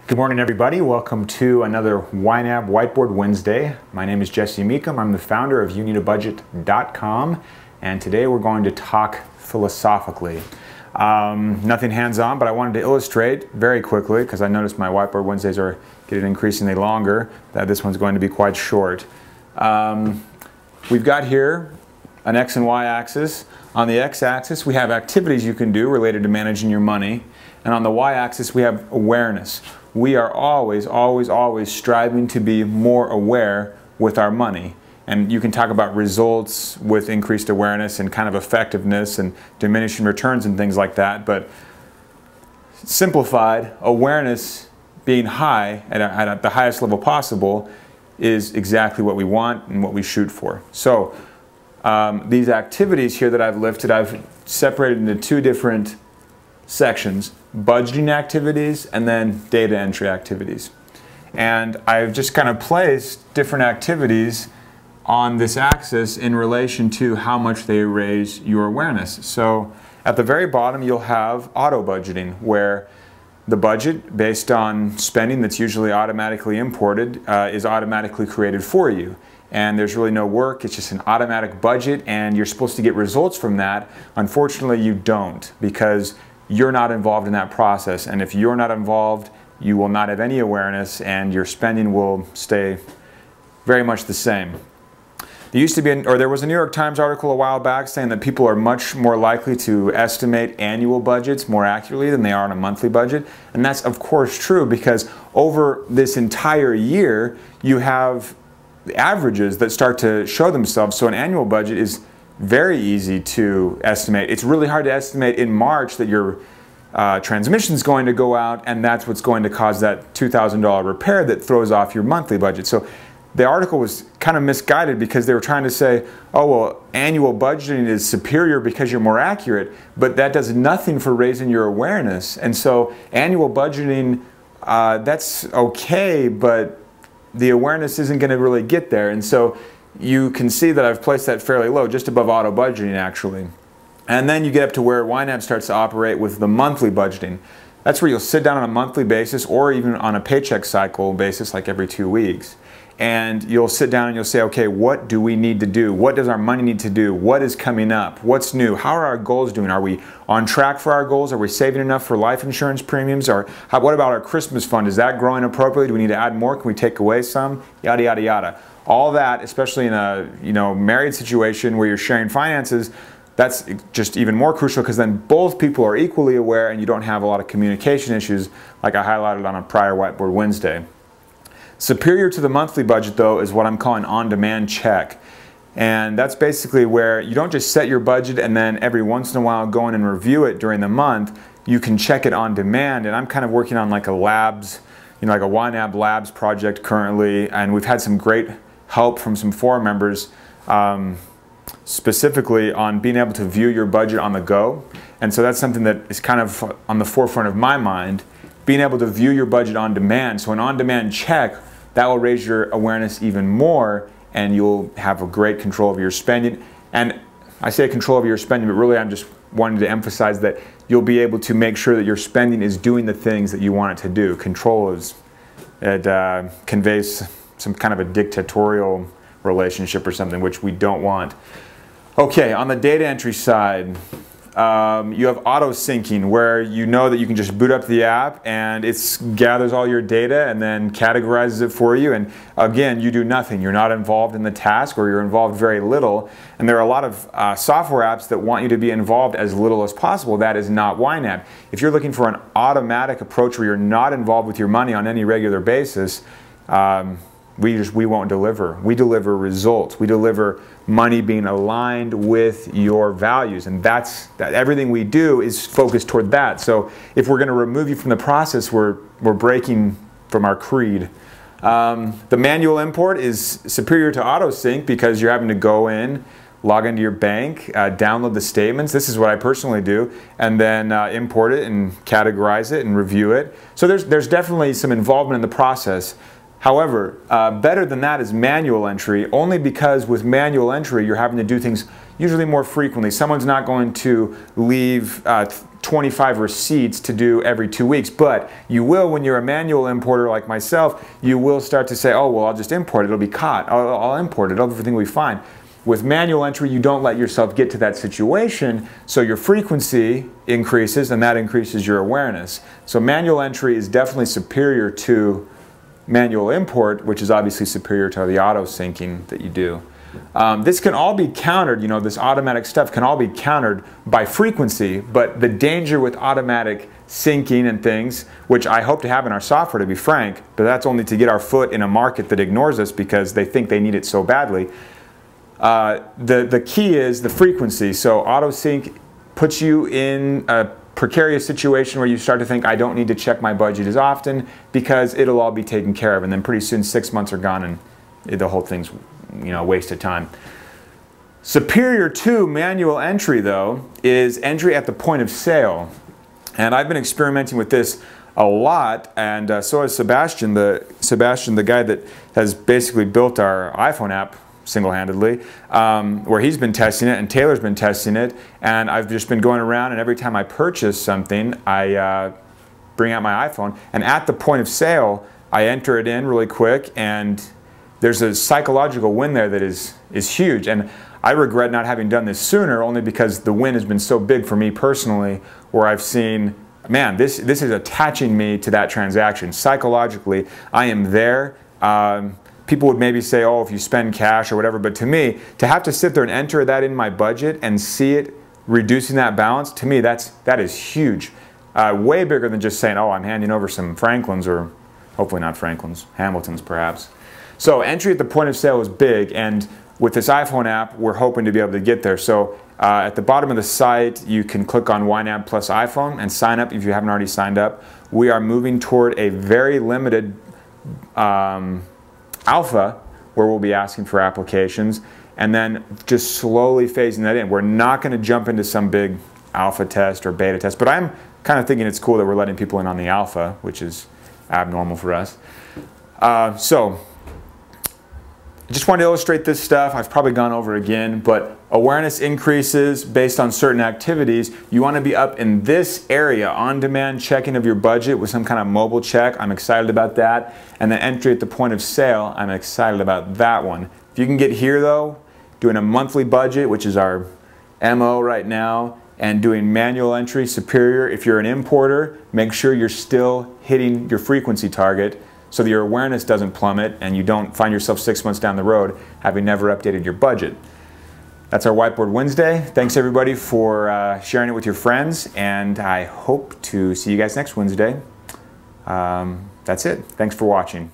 Good morning, everybody. Welcome to another YNAB Whiteboard Wednesday. My name is Jesse Meekum. I'm the founder of YouNeedABudget.com, and today we're going to talk philosophically. Nothing hands-on, but I wanted to illustrate very quickly, because I noticed my Whiteboard Wednesdays are getting increasingly longer, that this one's going to be quite short. We've got here an X and Y axis. On the X axis, we have activities you can do related to managing your money, and on the Y axis, we have awareness. We are always striving to be more aware with our money. And you can talk about results with increased awareness and kind of effectiveness and diminishing returns and things like that. But simplified, awareness being high at the highest level possible is exactly what we want and what we shoot for. So these activities here that I've listed, I've separated into two different sections: budgeting activities and then data entry activities. And I've just kind of placed different activities on this axis in relation to how much they raise your awareness. So at the very bottom you'll have auto budgeting, where the budget based on spending that's usually automatically imported is automatically created for you. And there's really no work, it's just an automatic budget, and you're supposed to get results from that. Unfortunately, you don't, because you're not involved in that process. And if you're not involved, you will not have any awareness, and your spending will stay very much the same. There used to be, there was a New York Times article a while back saying that people are much more likely to estimate annual budgets more accurately than they are on a monthly budget. And that's of course true, because over this entire year, you have averages that start to show themselves. So an annual budget is very easy to estimate. It's really hard to estimate in March that your transmission is going to go out, and that's what's going to cause that $2,000 repair that throws off your monthly budget. So the article was kind of misguided, because they were trying to say, oh, well, annual budgeting is superior because you're more accurate, but that does nothing for raising your awareness. And so annual budgeting, that's okay, but the awareness isn't going to really get there. And so you can see that I've placed that fairly low, just above auto budgeting actually. And then you get up to where YNAB starts to operate with the monthly budgeting. That's where you'll sit down on a monthly basis, or even on a paycheck cycle basis, like every 2 weeks. And you'll sit down and you'll say, okay, what do we need to do? What does our money need to do? What is coming up? What's new? How are our goals doing? Are we on track for our goals? Are we saving enough for life insurance premiums? Or what about our Christmas fund? Is that growing appropriately? Do we need to add more? Can we take away some? Yada, yada, yada. All that, especially in a married situation where you're sharing finances, that's just even more crucial, because then both people are equally aware and you don't have a lot of communication issues like I highlighted on a prior Whiteboard Wednesday. Superior to the monthly budget, though, is what I'm calling OnDemand Check. And that's basically where you don't just set your budget and then every once in a while go in and review it during the month. You can check it on demand, and I'm kind of working on like a labs, like a YNAB labs project currently, and we've had some great help from some forum members specifically on being able to view your budget on the go. And so that's something that is kind of on the forefront of my mind, being able to view your budget on demand. So an on-demand check, that will raise your awareness even more, and you'll have a great control of your spending. And I say control of your spending, but really I'm just wanting to emphasize that you'll be able to make sure that your spending is doing the things that you want it to do. Control conveys some kind of a dictatorial relationship or something, which we don't want. Okay, on the data entry side, you have auto syncing, where you know that you can just boot up the app and it gathers all your data and then categorizes it for you. And again, you do nothing. You're not involved in the task, or you're involved very little. And there are a lot of software apps that want you to be involved as little as possible. That is not YNAB. If you're looking for an automatic approach where you're not involved with your money on any regular basis, we won't deliver. We deliver results. We deliver money being aligned with your values, and everything we do is focused toward that. So if we're going to remove you from the process, we're breaking from our creed. The manual import is superior to auto sync, because you're having to go in, log into your bank, download the statements. This is what I personally do, and then import it and categorize it and review it. So there's definitely some involvement in the process. However, better than that is manual entry, only because with manual entry you're having to do things usually more frequently. Someone's not going to leave 25 receipts to do every 2 weeks, but you will, when you're a manual importer like myself, you will start to say, oh, well, I'll just import it, it'll be caught, I'll import it, everything will be fine. With manual entry, you don't let yourself get to that situation, so your frequency increases and that increases your awareness. So manual entry is definitely superior to manual import, which is obviously superior to the auto syncing that you do. This can all be countered, you know, this automatic stuff can all be countered by frequency, but the danger with automatic syncing and things, which I hope to have in our software, to be frank, but that's only to get our foot in a market that ignores us because they think they need it so badly. The key is the frequency. So auto sync puts you in a precarious situation where you start to think, I don't need to check my budget as often because it'll all be taken care of, and then pretty soon 6 months are gone and the whole thing's, you know, a waste of time. Superior to manual entry, though, is entry at the point of sale. And I've been experimenting with this a lot, and so has Sebastian, the guy that has basically built our iPhone app single-handedly, where he's been testing it and Taylor's been testing it, and I've just been going around, and every time I purchase something, I bring out my iPhone, and at the point of sale, I enter it in really quick, and there's a psychological win there that is huge. And I regret not having done this sooner, only because the win has been so big for me personally, where I've seen, man, this is attaching me to that transaction. Psychologically, I am there. People would maybe say, oh, if you spend cash or whatever, but to me, to have to sit there and enter that in my budget and see it reducing that balance, to me, that is huge. Way bigger than just saying, oh, I'm handing over some Franklins, or hopefully not Franklins, Hamiltons perhaps. So entry at the point of sale is big, and with this iPhone app, we're hoping to be able to get there. So at the bottom of the site, you can click on YNAB plus iPhone and sign up if you haven't already signed up. We are moving toward a very limited alpha, where we'll be asking for applications, and then just slowly phasing that in. We're not going to jump into some big alpha test or beta test, but I'm kind of thinking it's cool that we're letting people in on the alpha, which is abnormal for us. So I just wanted to illustrate this stuff. I've probably gone over it again, but awareness increases based on certain activities. You want to be up in this area, on-demand checking of your budget with some kind of mobile check. I'm excited about that. And then entry at the point of sale, I'm excited about that one. If you can get here though, doing a monthly budget, which is our MO right now, and doing manual entry superior. If you're an importer, make sure you're still hitting your frequency target, so that your awareness doesn't plummet and you don't find yourself 6 months down the road having never updated your budget. That's our Whiteboard Wednesday. Thanks everybody for sharing it with your friends, and I hope to see you guys next Wednesday. That's it. Thanks for watching.